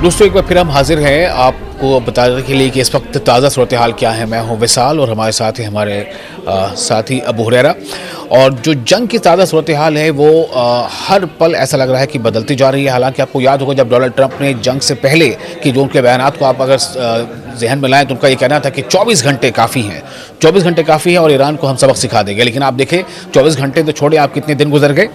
दोस्तों एक बार फिर हम हाजिर हैं आपको बताने के लिए कि इस वक्त ताज़ा सूरत हाल क्या है। मैं हूं विशाल और हमारे साथ ही हमारे साथी अबू हुरैरा। और जो जंग की ताज़ा सूरत हाल है वो हर पल ऐसा लग रहा है कि बदलती जा रही है। हालांकि आपको याद होगा जब डोनाल्ड ट्रंप ने जंग से पहले कि जो उनके बयानात को आप अगर जहन में लाएं तो उनका ये कहना था कि 24 घंटे काफ़ी हैं, 24 घंटे काफ़ी है और ईरान को हम सबक सिखा देंगे। लेकिन आप देखें 24 घंटे तो छोड़े, आप कितने दिन गुजर गए,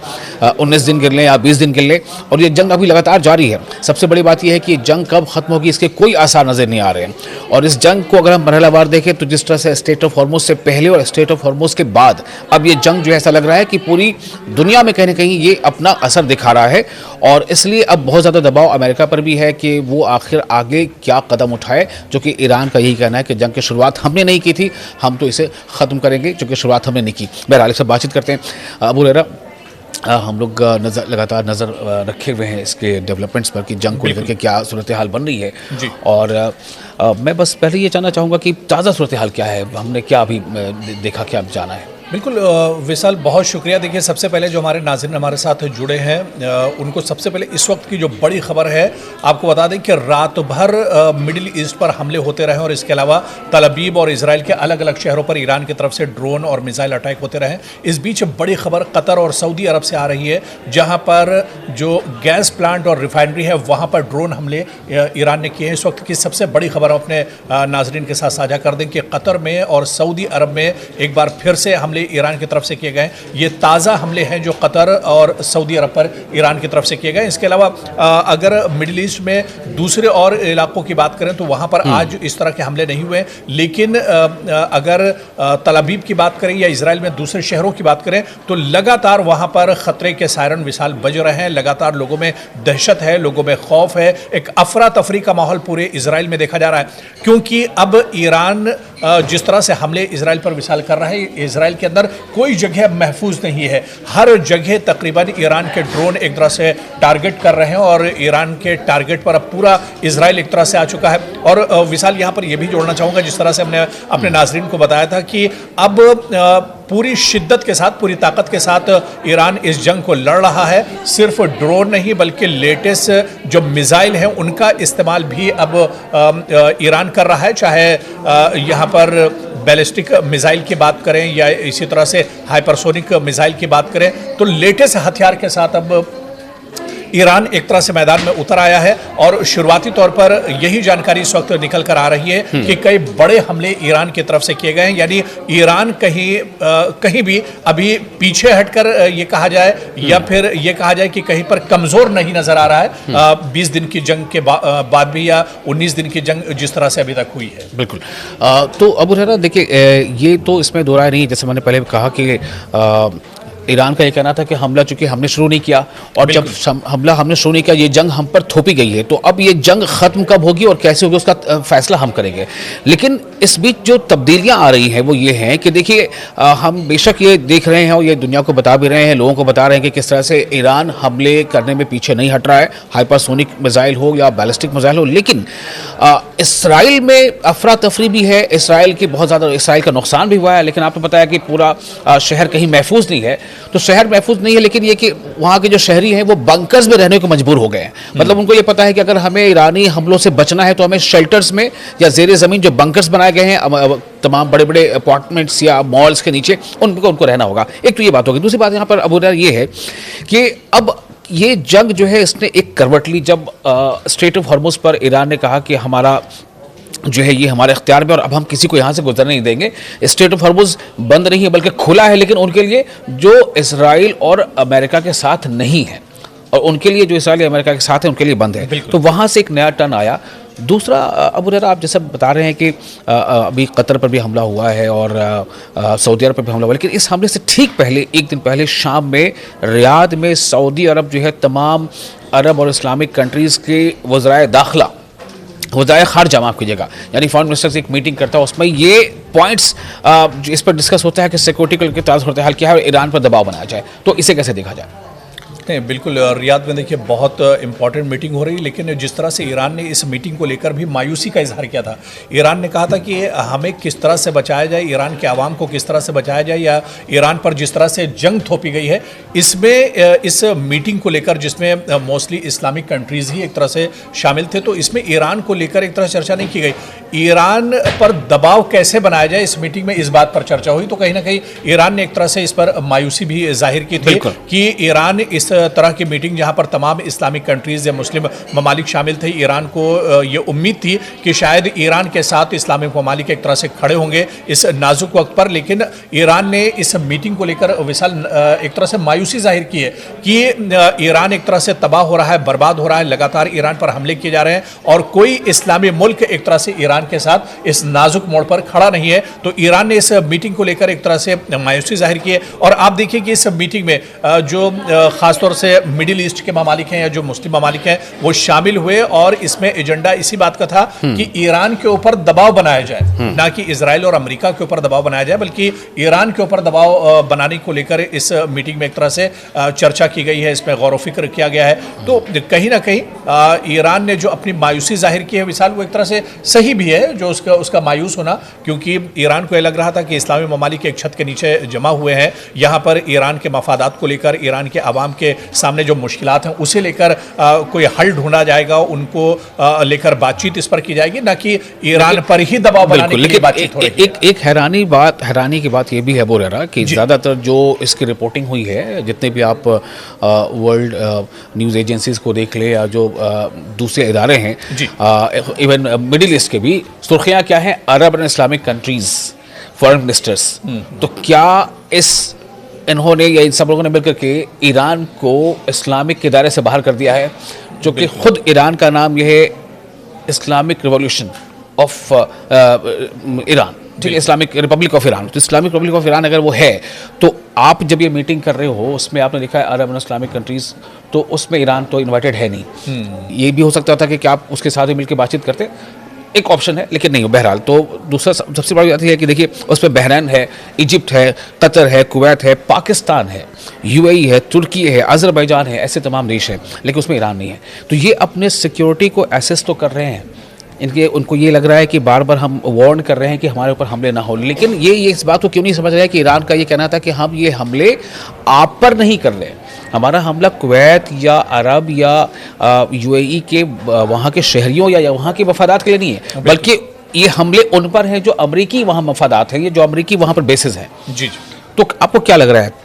19 दिन गिर लें या 20 दिन गिर लें और ये जंग अभी लगातार जारी है। सबसे बड़ी बात यह है कि जंग कब खत्म होगी इसके कोई आसार नज़र नहीं आ रहे हैं। और इस जंग को अगर हम मरहलावार देखें तो जिस तरह से स्टेट ऑफ हॉर्मुज़ से पहले और स्टेट ऑफ हॉर्मुज़ के बाद अब ये जंग जो है ऐसा लग रहा है कि पूरी दुनिया में कहीं ना कहीं ये अपना असर दिखा रहा है। और इसलिए अब बहुत ज़्यादा दबाव अमेरिका पर भी है कि वो आखिर आगे क्या कदम उठाए, जो कि ईरान का यही कहना है कि जंग की शुरुआत हमने नहीं की थी, हम तो इसे ख़त्म करेंगे, क्योंकि शुरुआत हमने नहीं की। बहरहाल से बातचीत करते हैं। अबू हुरैरा, हम लोग लगातार नज़र रखे हुए हैं इसके डेवलपमेंट्स पर कि जंग को लेकर के क्या सूरत हाल बन रही है जी। और मैं बस पहले ये जानना चाहूँगा कि ताज़ा सूरत हाल क्या है, हमने क्या अभी देखा, क्या अब जाना है। बिल्कुल विशाल, बहुत शुक्रिया। देखिए, सबसे पहले जो हमारे नाज़रीन हमारे साथ जुड़े हैं उनको सबसे पहले इस वक्त की जो बड़ी खबर है आपको बता दें कि रात भर मिडिल ईस्ट पर हमले होते रहे और इसके अलावा तल अवीव और इजराइल के अलग अलग शहरों पर ईरान की तरफ से ड्रोन और मिसाइल अटैक होते रहे। इस बीच बड़ी खबर कतर और सऊदी अरब से आ रही है, जहाँ पर जो गैस प्लांट और रिफाइनरी है वहाँ पर ड्रोन हमले ईरान ने किए हैं। इस वक्त की सबसे बड़ी खबर अपने नाज़रीन के साथ साझा कर दें कि कतर में और सऊदी अरब में एक बार फिर से हमले ईरान की तरफ से किए गए। ये ताज़ा हमले हैं जो कतर और सऊदी अरब पर ईरान की तरफ से किए गए। इसके अलावा अगर मिडिल ईस्ट में दूसरे और इलाकों की बात करें तो वहाँ पर आज इस तरह के हमले नहीं हुए, लेकिन अगर तल अवीव की बात करें या इजराइल में दूसरे शहरों की बात करें तो लगातार वहाँ पर ख़तरे के सायरन विशाल बज रहे हैं। लगातार लोगों में दहशत है, लोगों में खौफ है, एक अफरा तफरी का माहौल पूरे इजराइल में देखा जा रहा है, क्योंकि अब ईरान जिस तरह से हमले इजराइल पर विशाल कर रहा है, इजराइल के अंदर कोई जगह महफूज नहीं है। हर जगह तकरीबन ईरान के ड्रोन एक तरह से टारगेट कर रहे हैं और ईरान के टारगेट पर अब पूरा इजराइल एक तरह से आ चुका है। और विशाल, यहाँ पर यह भी जोड़ना चाहूँगा, जिस तरह से हमने अपने नाजरीन को बताया था कि अब पूरी शिद्दत के साथ, पूरी ताकत के साथ ईरान इस जंग को लड़ रहा है। सिर्फ ड्रोन नहीं बल्कि लेटेस्ट जो मिसाइल हैं उनका इस्तेमाल भी अब ईरान कर रहा है। चाहे यहाँ पर बैलिस्टिक मिसाइल की बात करें या इसी तरह से हाइपरसोनिक मिसाइल की बात करें, तो लेटेस्ट हथियार के साथ अब ईरान एक तरह से मैदान में उतर आया है। और शुरुआती तौर पर यही जानकारी इस वक्त निकल कर आ रही है कि कई बड़े हमले ईरान की तरफ से किए गए हैं। यानी ईरान कहीं भी अभी पीछे हटकर ये कहा जाए या फिर ये कहा जाए कि कहीं पर कमज़ोर नहीं नज़र आ रहा है 20 दिन की जंग के बाद भी या 19 दिन की जंग जिस तरह से अभी तक हुई है। बिल्कुल। तो अबू हुरैरा, देखिए ये तो इसमें दो राय नहीं, जैसे मैंने पहले कहा कि ईरान का ये कहना था कि हमला चूंकि हमने शुरू नहीं किया और जब हमला हमने शुरू नहीं किया, ये जंग हम पर थोपी गई है, तो अब ये जंग खत्म कब होगी और कैसे होगी उसका फैसला हम करेंगे। लेकिन इस बीच जो तब्दीलियां आ रही हैं वो ये हैं कि देखिए हम बेशक ये देख रहे हैं और ये दुनिया को बता भी रहे हैं, लोगों को बता रहे हैं कि किस तरह से ईरान हमले करने में पीछे नहीं हट रहा है, हाइपरसोनिक मिसाइल हो या बैलिस्टिक मिसाइल हो। लेकिन इसराइल में अफरा तफरी भी है, इसराइल की बहुत ज़्यादा, इसराइल का नुकसान भी हुआ है। लेकिन आपने बताया कि पूरा शहर कहीं महफूज नहीं है, तो शहर महफूज नहीं है, लेकिन ये कि वहाँ के जो शहरी हैं वो बंकर्स में रहने को मजबूर हो गए हैं। मतलब उनको ये पता है कि अगर हमें ईरानी हमलों से बचना है तो हमें शेल्टर्स में या ज़ेरे ज़मीन जो बंकर्स बनाए गए हैं तमाम बड़े बड़े अपार्टमेंट्स या मॉल्स के नीचे, उनको रहना होगा। एक तो ये बात होगी। दूसरी बात यहाँ पर अबू हुरैरा ये है कि अब ये जंग जो है इसने एक करवट ली जब स्ट्रेट ऑफ हॉर्मुज़ पर ईरान ने कहा कि हमारा जो है ये हमारे इख्तियार में और अब हम किसी को यहाँ से गुजरने नहीं देंगे। स्ट्रेट ऑफ हॉर्मुज़ बंद नहीं है बल्कि खुला है, लेकिन उनके लिए जो इसराइल और अमेरिका के साथ नहीं है और उनके लिए जो इसराइल और अमेरिका के साथ है उनके लिए बंद है। तो वहाँ से एक नया टर्न आया। दूसरा अबू हुरैरा, आप जैसे बता रहे हैं कि अभी कतर पर भी हमला हुआ है और सऊदी अरब पर भी हमला हुआ, लेकिन इस हमले से ठीक पहले, एक दिन पहले शाम में रियाद में सऊदी अरब जो है तमाम अरब और इस्लामिक कंट्रीज़ के वज़राए दाखिला, वज़ाए ख़ारजा माफ़ कीजिएगा, यानी फॉरेन मिनिस्टर से एक मीटिंग करता है, उसमें ये पॉइंट्स इस पर डिस्कस होता है कि सिक्योरिटी के ताज़ा सूरत हाल क्या है और ईरान पर दबाव बनाया जाए। तो इसे कैसे देखा जाए? नहीं, बिल्कुल रियाद में देखिए बहुत इंपॉर्टेंट मीटिंग हो रही है, लेकिन जिस तरह से ईरान ने इस मीटिंग को लेकर भी मायूसी का इजहार किया था। ईरान ने कहा था कि हमें किस तरह से बचाया जाए, ईरान के आवाम को किस तरह से बचाया जाए, या ईरान पर जिस तरह से जंग थोपी गई है, इसमें इस मीटिंग को लेकर जिसमें मोस्टली इस्लामिक कंट्रीज़ ही एक तरह से शामिल थे, तो इसमें ईरान को लेकर एक तरह से चर्चा नहीं की गई। ईरान पर दबाव कैसे बनाया जाए इस मीटिंग में, इस बात पर चर्चा हुई। तो कहीं ना कहीं ईरान ने एक तरह से इस पर मायूसी भी जाहिर की थी कि ईरान इस तरह की मीटिंग जहां पर तमाम इस्लामिक कंट्रीज या मुस्लिम ममालिक शामिल थे, ईरान को ये उम्मीद थी कि शायद ईरान के साथ इस्लामिक ममालिक एक तरह से खड़े होंगे इस नाजुक वक्त पर। लेकिन ईरान ने इस मीटिंग को लेकर विशाल एक तरह से मायूसी जाहिर की है कि ईरान एक तरह से तबाह हो रहा है, बर्बाद हो रहा है, लगातार ईरान पर हमले किए जा रहे हैं और कोई इस्लामी मुल्क एक तरह से ईरान के साथ इस नाजुक मोड़ पर खड़ा नहीं है। तो ईरान ने इस मीटिंग को लेकर एक तरह से मायूसी जाहिर की है। और आप देखिए कि इस मीटिंग में जो खासतौर से मिडिल ईस्ट के ममालिक हैं या जो मुस्लिम ममालिक हैं वो शामिल हुए, और इसमें एजेंडा इसी बात का था कि ईरान के ऊपर दबाव बनाया जाए, ना कि इजराइल और अमेरिका के ऊपर दबाव बनाया जाए, बल्कि ईरान के ऊपर दबाव बनाने को लेकर इस मीटिंग में एक तरह से चर्चा की गई है, इसमें गौर व फिक्र किया गया है। तो कहीं ना कहीं ईरान ने जो अपनी मायूसी जाहिर की है विशाल, वो एक तरह से सही भी है जो उसका मायूस होना, क्योंकि ईरान को यह लग रहा था कि इस्लामी ममालिक एक छत के नीचे जमा हुए हैं, यहाँ पर ईरान के मफादात को लेकर, ईरान के आवाम के सामने जो मुश्किलात हैं उसे लेकर कोई हल ढूंढा जाएगा, उनको लेकर बातचीत इस पर की जाएगी, ना कि ईरान पर ही दबाव बनाने के लिए बातचीत हो रही है। एक हैरानी की बात ये भी है बोरेरा कि ज़्यादातर जो इसकी रिपोर्टिंग हुई है, जितने भी आप वर्ल्ड न्यूज़ एजेंसीज को देख ले या जो दूसरे इदारे हैं, इवन मिडिल ईस्ट के भी, सुर्खियाँ क्या हैं, Arab and Islamic countries foreign ministers. तो क्या इन्होंने या इन सब लोगों ने मिलकर के ईरान को इस्लामिक इदारे से बाहर कर दिया है, जो कि खुद ईरान का नाम यह है इस्लामिक रिवॉल्यूशन ऑफ ईरान, ठीक है, इस्लामिक रिपब्लिक ऑफ ईरान। तो इस्लामिक रिपब्लिक ऑफ ईरान अगर वो है, तो आप जब ये मीटिंग कर रहे हो उसमें आपने देखा है अरब एंड इस्लामिक कंट्रीज़, तो उसमें ईरान तो इन्वाइटेड है नहीं। ये भी हो सकता था कि आप उसके साथ ही मिलकर बातचीत करते, एक ऑप्शन है, लेकिन नहीं हो। बहरहाल तो दूसरा सबसे बड़ी बात यह है कि देखिए उसमें बहरैन है, इजिप्ट है, कतर है, कुवैत है, पाकिस्तान है, यूएई है, तुर्की है, अज़रबैजान है, ऐसे तमाम देश हैं, लेकिन उसमें ईरान नहीं है। तो ये अपने सिक्योरिटी को एसेस तो कर रहे हैं, उनको ये लग रहा है कि बार बार हम वार्न कर रहे हैं कि हमारे ऊपर हमले ना हो, लेकिन ये इस बात को क्यों नहीं समझ रहे हैं कि ईरान का ये कहना था कि हम ये हमले आप पर नहीं कर रहे, हमारा हमला कुवैत या अरब या यूएई के वहाँ के शहरियों या वहाँ के मफादात के लिए नहीं है, बल्कि ये हमले उन पर हैं जो अमरीकी वहाँ मफादात हैं, ये जो अमरीकी वहाँ पर बेसिस हैं। जी। तो आपको क्या लग रहा है?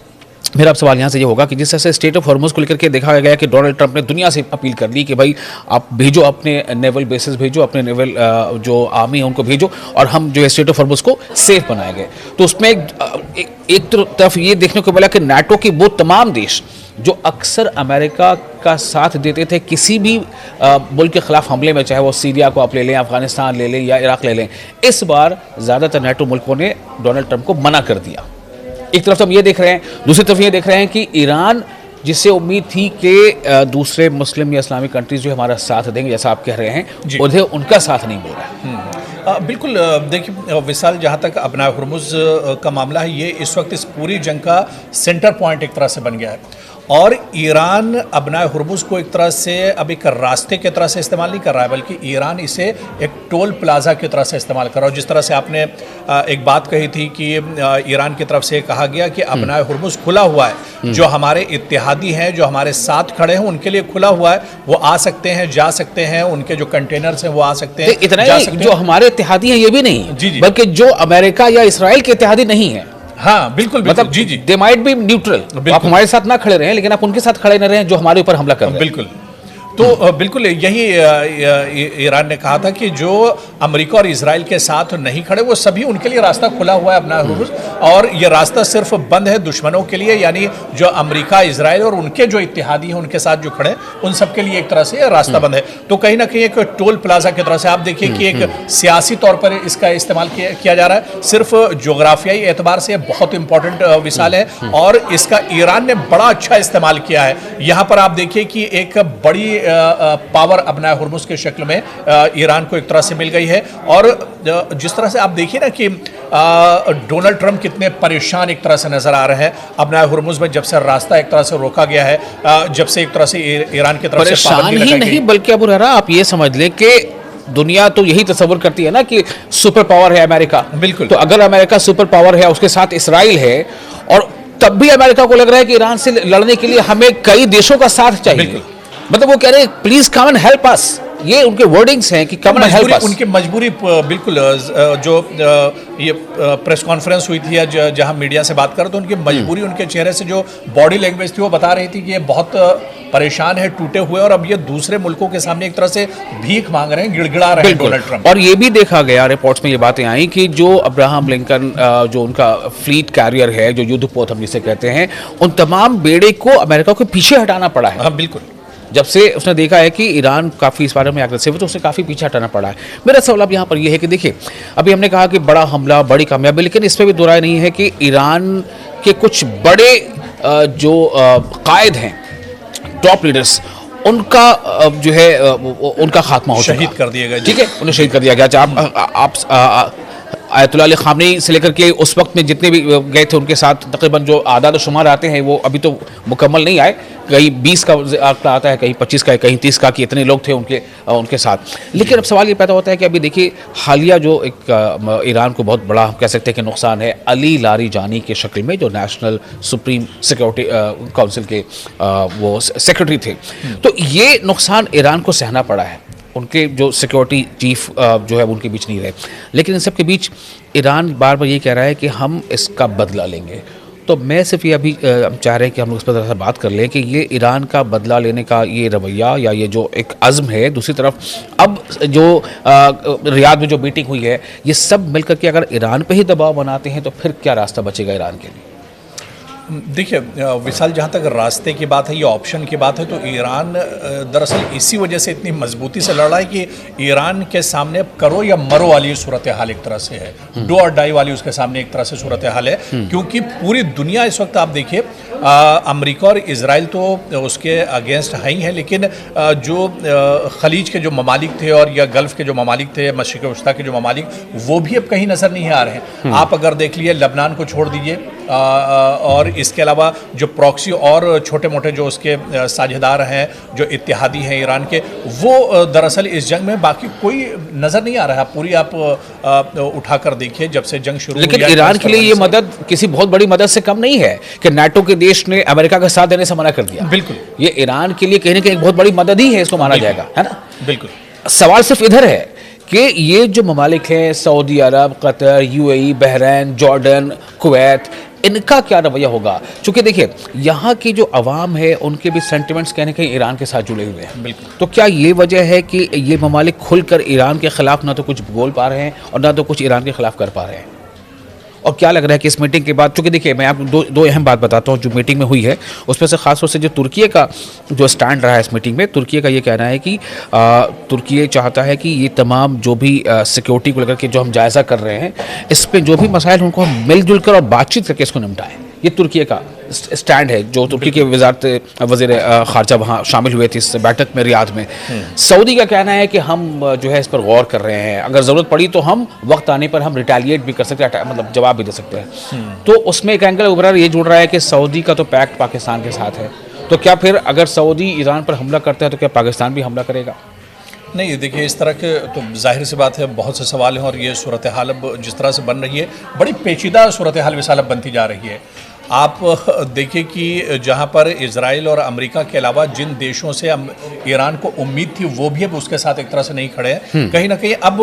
मेरा अब सवाल यहाँ से ये होगा कि जिस तरह से स्टेट ऑफ हॉर्मुज़ को लेकर के देखा गया कि डोनाल्ड ट्रंप ने दुनिया से अपील कर दी कि भाई आप भेजो, अपने नेवल बेसिस भेजो, अपने नेवल जो आर्मी है उनको भेजो, और हम जो है स्टेट ऑफ हॉर्मुज़ को सेफ बनाए गए। तो उसमें एक तरफ ये देखने को मिला कि नाटो के वो तमाम देश जो अक्सर अमेरिका का साथ देते थे किसी भी मुल्क के ख़िलाफ़ हमले में, चाहे वो सीरिया को आप ले लें, अफ़गानिस्तान ले लें या इराक़ ले लें, इस बार ज़्यादातर नाटो मुल्कों ने डोनाल्ड ट्रंप को मना कर दिया। एक तरफ तो हम ये देख रहे हैं, दूसरी तरफ ये देख रहे हैं कि ईरान, जिससे उम्मीद थी कि दूसरे मुस्लिम या इस्लामिक कंट्रीज जो हमारा साथ देंगे, जैसा आप कह रहे हैं, उन्हें उनका साथ नहीं मिल रहा है। बिल्कुल, देखिए विशाल, जहाँ तक अबनाए हुर्मुज़ का मामला है, ये इस वक्त इस पूरी जंग का सेंटर पॉइंट एक तरह से बन गया है, और ईरान अबनाए हुर्मुज़ को एक तरह से अब एक रास्ते की तरह से इस्तेमाल नहीं कर रहा है, बल्कि ईरान इसे एक टोल प्लाजा की तरह से इस्तेमाल कर रहा है। जिस तरह से आपने एक बात कही थी कि ईरान की तरफ से कहा गया कि अबनाए हुर्मुज़ खुला हुआ है, जो हमारे इत्तेहादी हैं, जो हमारे साथ खड़े हैं, उनके लिए खुला हुआ है, वो आ सकते हैं, जा सकते हैं, उनके जो कंटेनर्स हैं वो आ सकते हैं। इतना ही जो हमारे इत्तेहादी हैं ये भी नहीं, बल्कि जो अमेरिका या इसराइल के इत्तेहादी नहीं है। हाँ बिल्कुल, मतलब जी, दे माइट बी न्यूट्रल, आप हमारे साथ ना खड़े रहें, लेकिन आप उनके साथ खड़े न रहें जो हमारे ऊपर हमला कर रहे हैं। बिल्कुल। तो बिल्कुल यही ईरान ने कहा था कि जो अमेरिका और इजराइल के साथ नहीं खड़े, वो सभी उनके लिए रास्ता खुला हुआ है अपना हुर्मुज़, और ये रास्ता सिर्फ बंद है दुश्मनों के लिए, यानी जो अमेरिका, इजराइल और उनके जो इत्तेहादी हैं उनके साथ जो खड़े, उन सब के लिए एक तरह से रास्ता बंद है। तो कहीं ना कहीं एक टोल प्लाजा की तरह से आप देखिए कि एक सियासी तौर पर इसका इस्तेमाल किया जा रहा है, सिर्फ जोग्राफियाई एतबार से बहुत इंपॉर्टेंट विशाल है, और इसका ईरान ने बड़ा अच्छा इस्तेमाल किया है। यहाँ पर आप देखिए कि एक बड़ी पावर अपना हुर्मुज़ के शक्ल में ईरान को एक तरह से मिल गई है। और जिस तरह से आप देखिए ना कि डोनाल्ड ट्रंप कितने परेशान एक तरह से नजर आ रहे हैं अपना हुर्मुज़ में, जब से रास्ता एक तरह से रोका गया है, जब से एक तरह से ईरान की तरफ से परेशान पाबंदी ही लगाई नहीं गई। बल्कि अबू हरेरा आप ये समझ लें कि दुनिया तो यही तस्वर करती है ना कि सुपर पावर है अमेरिका। बिल्कुल। तो अगर अमेरिका सुपर पावर है, उसके साथ इसराइल है, और तब भी अमेरिका को लग रहा है कि ईरान से लड़ने के लिए हमें कई देशों का साथ चाहिए। बिल्कुल। मतलब वो कह रहे हैं please come and help us, ये उनके वर्डिंग्स हैं कि कम एंड हेल्प अस। उनकी मजबूरी बिल्कुल जो ये प्रेस कॉन्फ्रेंस हुई थी जहां मीडिया से बात कर, तो उनकी मजबूरी, उनके चेहरे से जो बॉडी लैंग्वेज थी वो बता रही थी कि ये बहुत परेशान है, टूटे हुए, और अब ये दूसरे मुल्कों के सामने एक तरह से भीख मांग रहे हैं, गिड़गिड़ा रहे हैं डोनाल्ड ट्रंप। और ये भी देखा गया रिपोर्ट्स में, ये बातें आई कि जो अब्राहम लिंकन जो उनका फ्लीट कैरियर है, जो युद्धपोत हम जिसे कहते हैं, उन तमाम बेड़े को अमेरिका को पीछे हटाना पड़ा है। हाँ बिल्कुल। जब से उसने देखा है कि ईरान काफ़ी इस बारे में अग्रेसिव है, तो उसे काफ़ी पीछे हटाना पड़ा है। मेरा सवाल अब यहाँ पर यह है कि देखिए, अभी हमने कहा कि बड़ा हमला, बड़ी कामयाबी, लेकिन इसमें भी दो राय नहीं है कि ईरान के कुछ बड़े जो कायद हैं, टॉप लीडर्स, उनका जो है उनका खात्मा हो चुका, शहीद कर दिए गए। ठीक है, उन्हें शहीद कर दिया गया। आप आयतुल्लाह अली खामनेई से लेकर के उस वक्त में जितने भी गए थे उनके साथ, तकरीबन जो आदाद शुमार आते हैं वो अभी तो मुकम्मल नहीं आए, कहीं 20 का आंकड़ा आता है, कहीं 25 का, कहीं 30 का, कि इतने लोग थे उनके साथ। लेकिन अब सवाल ये पैदा होता है कि अभी देखिए हालिया जो एक ईरान को बहुत बड़ा कह सकते हैं कि नुकसान है, अली लारीजानी के शक्ल में, जो नेशनल सुप्रीम सिक्योरिटी काउंसिल के वो सेक्रेटरी थे, तो ये नुकसान ईरान को सहना पड़ा है। उनके जो सिक्योरिटी चीफ जो है उनके बीच नहीं रहे, लेकिन इन सब के बीच ईरान बार बार ये कह रहा है कि हम इसका बदला लेंगे। तो मैं सिर्फ ये अभी हम चाह रहे हैं कि हम लोग इस पर बात कर लें कि ये ईरान का बदला लेने का ये रवैया या ये जो एक अज़्म है, दूसरी तरफ अब जो रियाद में जो मीटिंग हुई है, ये सब मिलकर के अगर ईरान पे ही दबाव बनाते हैं तो फिर क्या रास्ता बचेगा ईरान के लिए? देखिए विशाल, जहाँ तक रास्ते की बात है, ये ऑप्शन की बात है, तो ईरान दरअसल इसी वजह से इतनी मजबूती से लड़ रहा है कि ईरान के सामने करो या मरो वाली सूरत हाल एक तरह से है, डू और डाई वाली उसके सामने एक तरह से सूरत हाल है। क्योंकि पूरी दुनिया इस वक्त आप देखिए, अमेरिका और इजराइल तो उसके अगेंस्ट है ही है, लेकिन जो खलीज के जो ममालिक थे और या गल्फ़ के जो ममालिक थे, मशरिक़ वस्ता के जो ममालिक, वो भी अब कहीं नज़र नहीं आ रहे हैं। आप अगर देख लिए लबनान को छोड़ दीजिए, और इसके अलावा जो प्रॉक्सी और छोटे मोटे जो उसके साझेदार हैं, जो इत्तेहादी हैं ईरान के, वो दरअसल इस जंग में बाकी कोई नज़र नहीं आ रहा है। पूरी आप उठाकर देखिए जब से जंग शुरू हुई। लेकिन ईरान के लिए ये मदद किसी बहुत बड़ी मदद से कम नहीं है कि नाटो के देश ने अमेरिका का साथ देने से मना कर दिया। बिल्कुल, ये ईरान के लिए कहीं ना कहीं एक बहुत बड़ी मदद ही है, इसको माना जाएगा, है ना? बिल्कुल। सवाल सिर्फ इधर है कि ये जो ममालिक हैं, Saudi Arab, Qatar, UAE, Bahrain, Jordan, Kuwait, इनका क्या रवैया होगा? चूंकि देखिए यहाँ की जो अवाम है, उनके भी सेंटिमेंट्स कहीं ना कहीं ईरान के साथ जुड़े हुए हैं। बिल्कुल। तो क्या ये वजह है कि ये ममालिक खुलकर ईरान के खिलाफ ना तो कुछ बोल पा रहे हैं और ना तो कुछ ईरान के खिलाफ कर पा रहे हैं? और क्या लग रहा है कि इस मीटिंग के बाद, चूंकि देखिए मैं आपको दो अहम बात बताता हूँ जो मीटिंग में हुई है, उसमें से खासतौर से जो तुर्की का जो स्टैंड रहा है इस मीटिंग में, तुर्की का ये कहना है कि तुर्की चाहता है कि ये तमाम जो भी सिक्योरिटी को लेकर के जो हम जायज़ा कर रहे हैं, इस पर जो भी मसाइल उनको हम मिलजुल कर और बातचीत करके इसको निपटाएं। ये तुर्की का स्टैंड है, जो तुर्की के वज़ीर ख़ारजा वहाँ शामिल हुए थे इस बैठक में रियाद में। सऊदी का कहना है कि हम जो है इस पर गौर कर रहे हैं, अगर ज़रूरत पड़ी तो हम वक्त आने पर हम रिटेलिएट भी कर सकते हैं, मतलब जवाब भी दे सकते हैं। तो उसमें एक एंगल उभरा ये जुड़ रहा है कि सऊदी का तो पैक्ट पाकिस्तान के साथ है, तो क्या फिर अगर सऊदी ईरान पर हमला करता है तो क्या पाकिस्तान भी हमला करेगा? नहीं, देखिए इस तरह के तो जाहिर सी बात है, बहुत से सवाल हैं, और ये सूरत हाल अब जिस तरह से बन रही है, बड़ी पेचीदा सूरत हाल विशाल अब बनती जा रही है। आप देखिए कि जहाँ पर इजराइल और अमेरिका के अलावा जिन देशों से ईरान को उम्मीद थी, वो भी अब उसके साथ एक तरह से नहीं खड़े हैं। कहीं ना कहीं अब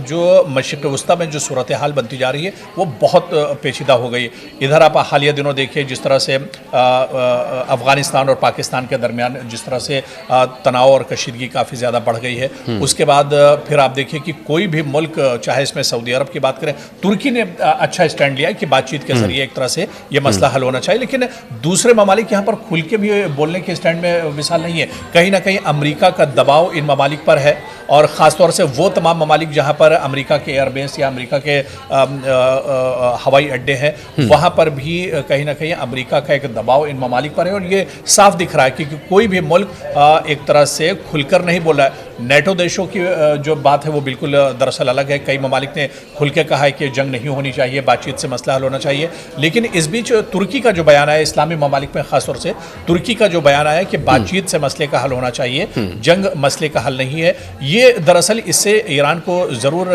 जो मशरिक़ वस्ता में जो सूरत हाल बनती जा रही है वो बहुत पेचीदा हो गई। इधर आप हालिया दिनों देखिए जिस तरह से अफ़गानिस्तान और पाकिस्तान के दरमियान जिस तरह से तनाव और कशीदगी काफ़ी ज़्यादा बढ़ गई है। उसके बाद फिर आप देखिए कि कोई भी मुल्क, चाहे इसमें सऊदी अरब की बात करें, तुर्की ने अच्छा स्टैंड लिया कि बातचीत के जरिए एक तरह से ये मसला हल होना चाहिए, लेकिन दूसरे ममालिक यहाँ पर खुल के भी बोलने के स्टैंड में विशाल नहीं है। कहीं ना कहीं अमेरिका का दबाव इन ममालिक पर है, और ख़ासतौर से वो तमाम ममालिक जहाँ पर अमेरिका के एयरबेस या अमेरिका के हवाई अड्डे हैं, वहाँ पर भी कहीं ना कहीं अमेरिका का एक दबाव इन ममालिक पर है। और ये साफ दिख रहा है क्योंकि कोई भी मुल्क एक तरह से खुलकर नहीं बोल रहा है। नेटो देशों की जो बात है वो बिल्कुल दरअसल अलग है। कई ममालिक ने खुल के कहा है कि जंग नहीं होनी चाहिए, बातचीत से मसला हल होना चाहिए। लेकिन इस बीच तुर्की का जो बयान आया, इस्लामी ममालिक में खासतौर से तुर्की का जो बयान आया कि बातचीत से मसले का हल होना चाहिए, जंग मसले का हल नहीं है, ये दरअसल इससे ईरान को ज़रूर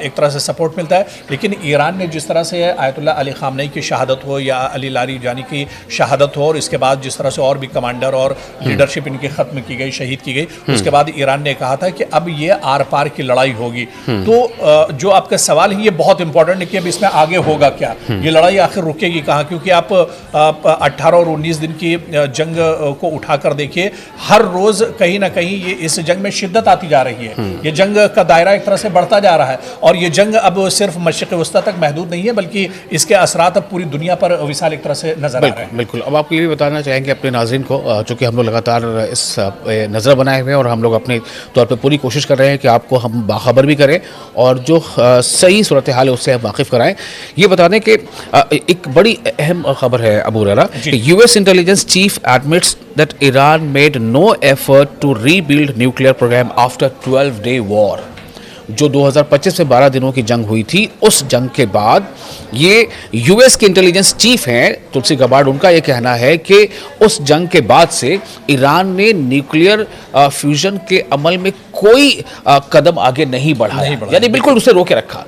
एक तरह से सपोर्ट मिलता है। लेकिन ईरान ने जिस तरह से आयतुल्ला अली ख़ामनेई की शहादत हो या अली लारीजानी की शहादत हो और इसके बाद जिस तरह से और भी कमांडर और लीडरशिप इनकी ख़त्म की गई, शहीद की गई, उसके बाद ईरान ने कहा था कि अब ये आर पार की लड़ाई होगी। तो जो आपका सवाल है ये बहुत इंपॉर्टेंट है कि अब इसमें आगे होगा क्या, ये लड़ाई आखिर रुकेगी कहाँ? क्योंकि आप 18 और 19 दिन की जंग को उठाकर देखिए, हर रोज़ कहीं ना कहीं ये इस जंग में शिद्दत आती जा रही है। ये जंग का दायरा एक तरह से बढ़ता जा रहा है और ये जंग अब सिर्फ मशरिक़ वस्ता तक महदूद नहीं है, बल्कि इसके असरात अब पूरी दुनिया पर विशाल एक तरह से नजर आ रहे हैं। बिल्कुल। अब आपको ये भी बताना चाहेंगे अपने नाज़रीन को, चूँकि हम लोग लगातार इस नज़र बनाए हुए हैं और हम लोग अपने तौर पे पूरी कोशिश कर रहे हैं कि आपको हम बाखबर भी करें और जो सही सूरत हाल है उससे हम वाकिफ़ कराएं। ये बता दें कि एक बड़ी अहम खबर है अबू हुरैरा, US intelligence chief admits that Iran made no effort to rebuild nuclear programme after 12-day war. जो 2025 में 12 दिनों की जंग हुई थी, उस जंग के बाद ये यूएस के इंटेलिजेंस चीफ हैं तुलसी गबार्ड, उनका ये कहना है कि उस जंग के बाद से ईरान ने न्यूक्लियर फ्यूजन के अमल में कोई कदम आगे नहीं बढ़ाया, यानी बिल्कुल उसे रोके रखा।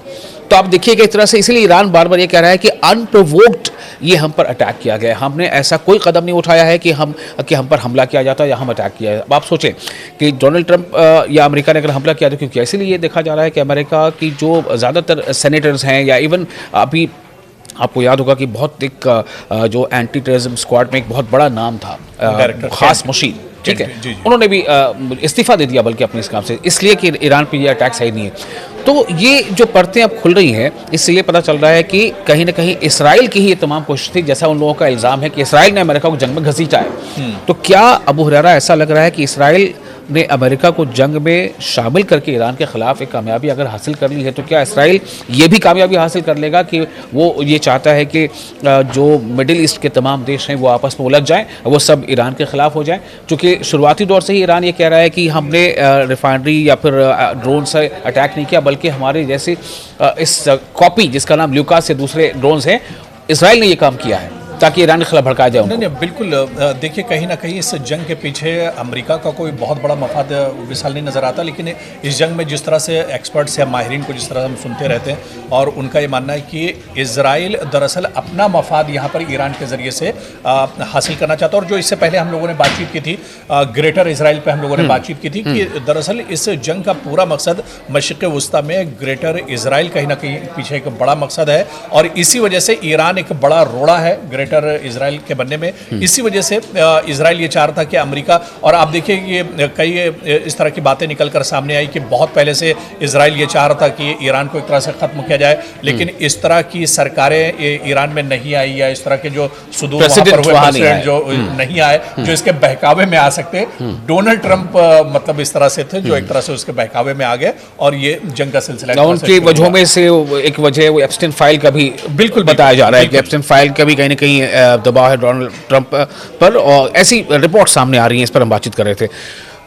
तो आप देखिएगा इस तरह से, इसीलिए ईरान बार बार ये कह रहा है कि अनप्रोवोक्ड ये हम पर अटैक किया गया, हमने ऐसा कोई कदम नहीं उठाया है कि हम पर हमला किया जाता या हम अटैक किया है। अब आप सोचें कि डोनाल्ड ट्रंप या अमेरिका ने अगर हमला किया तो क्योंकि इसीलिए ये देखा जा रहा है कि अमेरिका की जो ज़्यादातर सेनेटर्स हैं या इवन अभी आपको याद होगा कि बहुत एक जो एंटी टेररिज्म स्क्वाड में एक बहुत बड़ा नाम था, खास मुशीद, ठीक है, उन्होंने भी इस्तीफा दे दिया बल्कि अपने इस काम से, इसलिए कि ईरान पे ये अटैक सही नहीं है। तो ये जो परतें अब खुल रही हैं, इसलिए पता चल रहा है कि कहीं ना कहीं इसराइल की ही ये तमाम कोशिश थी, जैसा उन लोगों का इल्ज़ाम है कि इसराइल ने अमेरिका को जंग में घसीटा है। तो क्या अबू हुरैरा ऐसा लग रहा है कि इसराइल ने अमेरिका को जंग में शामिल करके ईरान के ख़िलाफ़ एक कामयाबी अगर हासिल कर ली है, तो क्या इसराइल ये भी कामयाबी हासिल कर लेगा कि वो ये चाहता है कि जो मिडिल ईस्ट के तमाम देश हैं वो आपस में उलझ जाएं, वो सब ईरान के ख़िलाफ़ हो जाएं? चूँकि शुरुआती दौर से ही ईरान ये कह रहा है कि हमने रिफाइनरी या फिर ड्रोन से अटैक नहीं किया, बल्कि हमारे जैसे इस कॉपी जिसका नाम ल्यूकास से दूसरे ड्रोन्स हैं, इसराइल ने ये काम किया है ताकि ईरान के खिलाफ भड़काया जाए। नहीं, बिल्कुल। देखिए, कहीं ना कहीं इस जंग के पीछे अमेरिका का कोई बहुत बड़ा मफाद विशाल नहीं नज़र आता, लेकिन इस जंग में जिस तरह से एक्सपर्ट्स या माहिरीन को जिस तरह हम सुनते रहते हैं और उनका ये मानना है कि इजराइल दरअसल अपना मफाद यहाँ पर ईरान के ज़रिए से हासिल करना चाहता है। और जो इससे पहले हम लोगों ने बातचीत की थी, ग्रेटर इसराइल पर हम लोगों ने बातचीत की थी कि दरअसल इस जंग का पूरा मकसद मशरिक़ वस्ता में ग्रेटर इसराइल कहीं ना कहीं पीछे एक बड़ा मकसद है और इसी वजह से ईरान एक बड़ा रोड़ा है इजराइल के बनने में। इसी वजह से इजराइल ये चाह रहा था कि अमेरिका, और आप देखिए ये कई इस तरह की बातें निकलकर सामने आई कि बहुत पहले से इजराइल ये चाह रहा था कि ईरान को एक तरह से ख़त्म किया जाए, लेकिन इस तरह की सरकारें ईरान में नहीं आई या इस तरह के जो सुदूर वहाँ पर हुए प्रेसिडेंट जो नहीं आए जो इसके बहकावे में आ सकते। डोनाल्ड ट्रंप मतलब इस तरह से थे जो एक तरह से उसके बहकावे में आ गए और ये जंग का सिलसिला उनकी वजहों में से एक वजह वो एप्स्टाइन फाइल का भी बिल्कुल बताया जा रहा है कि एप्स्टाइन फाइल का भी कहीं ना कहीं दबाव है डोनाल्ड ट्रंप पर, और ऐसी रिपोर्ट सामने आ रही हैं। इस पर हम बातचीत कर रहे थे,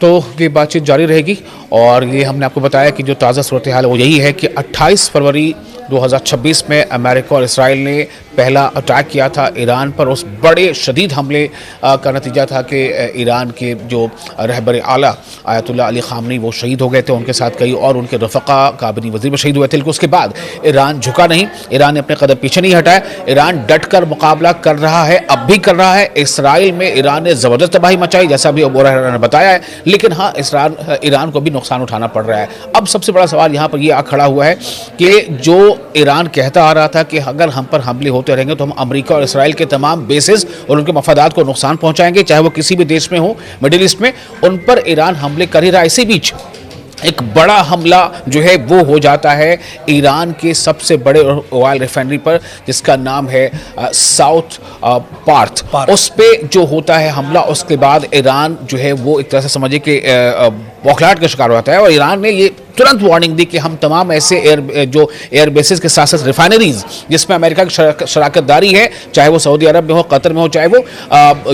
तो ये बातचीत जारी रहेगी। और ये हमने आपको बताया कि जो ताज़ा सूरत हाल है वो यही है कि 28 फरवरी 2026 में अमेरिका और इसराइल ने पहला अटैक किया था ईरान पर। उस बड़े शदीद हमले का नतीजा था कि ईरान के जो रहबर आला आयतुल्ला अली ख़ामनेई वो शहीद हो गए थे, उनके साथ कई और उनके रफ़क़ा काबिनी वज़ीर भी शहीद हुए थे। लेकिन उसके बाद ईरान झुका नहीं, ईरान ने अपने कदम पीछे नहीं हटाया, ईरान डट कर मुकाबला कर रहा है, अब भी कर रहा है। इसराइल में ईरान ने ज़बरदस्त तबाही मचाई जैसा भी अबू हुरैरा ने बताया है, लेकिन हाँ ईरान को भी नुकसान उठाना पड़ रहा है। अब सबसे बड़ा सवाल यहाँ पर यह आ खड़ा हुआ है कि जो ईरान कहता आ रहा था कि अगर हम पर हमले होते रहेंगे तो हम अमेरिका और इसराइल के तमाम बेसेस और उनके मफादात को नुकसान पहुंचाएंगे, चाहे वो किसी भी देश में हो मिडिल ईस्ट में, उन पर ईरान हमले कर ही रहा है। इसी बीच एक बड़ा हमला जो है वो हो जाता है ईरान के सबसे बड़े ऑयल रिफाइनरी पर, जिसका नाम है साउथ पार्थ। उस पे जो होता है हमला, उसके बाद ईरान जो है वो एक तरह से समझिए कि बौखलाहट का शिकार हो जाता है, और ईरान ने ये तुरंत वार्निंग दी कि हम तमाम ऐसे एयर बेसिस के साथ साथ रिफाइनरीज जिसमें अमेरिका की शराकतदारी है, चाहे वो सऊदी अरब में हो, कतर में हो, चाहे वो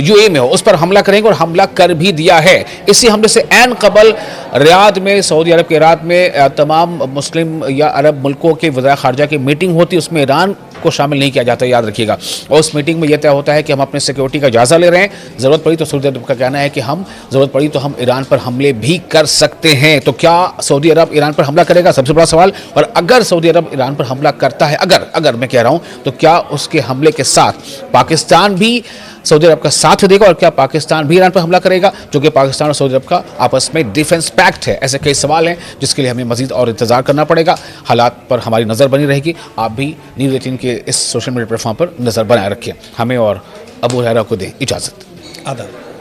यूएई में हो, उस पर हमला करेंगे, और हमला कर भी दिया है। इसी हमले से ऐन कबल रियाद में, सऊदी अरब के रियाद में तमाम मुस्लिम या अरब मुल्कों के वज़ीर ख़ारजा की मीटिंग होती है, उसमें ईरान को शामिल नहीं किया जाता, याद रखिएगा। और उस मीटिंग में यह तय होता है कि हम अपने सिक्योरिटी का जायजा ले रहे हैं, ज़रूरत पड़ी तो सऊदी अरब का कहना है कि हम ज़रूरत पड़ी तो हम ईरान पर हमले भी कर सकते हैं। तो क्या सऊदी अरब ईरान पर हमला करेगा, सबसे बड़ा सवाल। और अगर सऊदी अरब ईरान पर हमला करता है, अगर मैं कह रहा हूं, तो क्या उसके हमले के साथ पाकिस्तान भी सऊदी अरब का साथ देगा, और क्या पाकिस्तान भी ईरान पर हमला करेगा, जो कि पाकिस्तान और सऊदी अरब का आपस में डिफेंस पैक्ट है। ऐसे कई सवाल हैं जिसके लिए हमें मजीद और इंतजार करना पड़ेगा। हालात पर हमारी नज़र बनी रहेगी। आप भी न्यूज़ 18 के इस सोशल मीडिया प्लेटफॉर्म पर नज़र बनाए रखिए। हमें और अबू हुरैरा को दें इजाज़त। आदाब।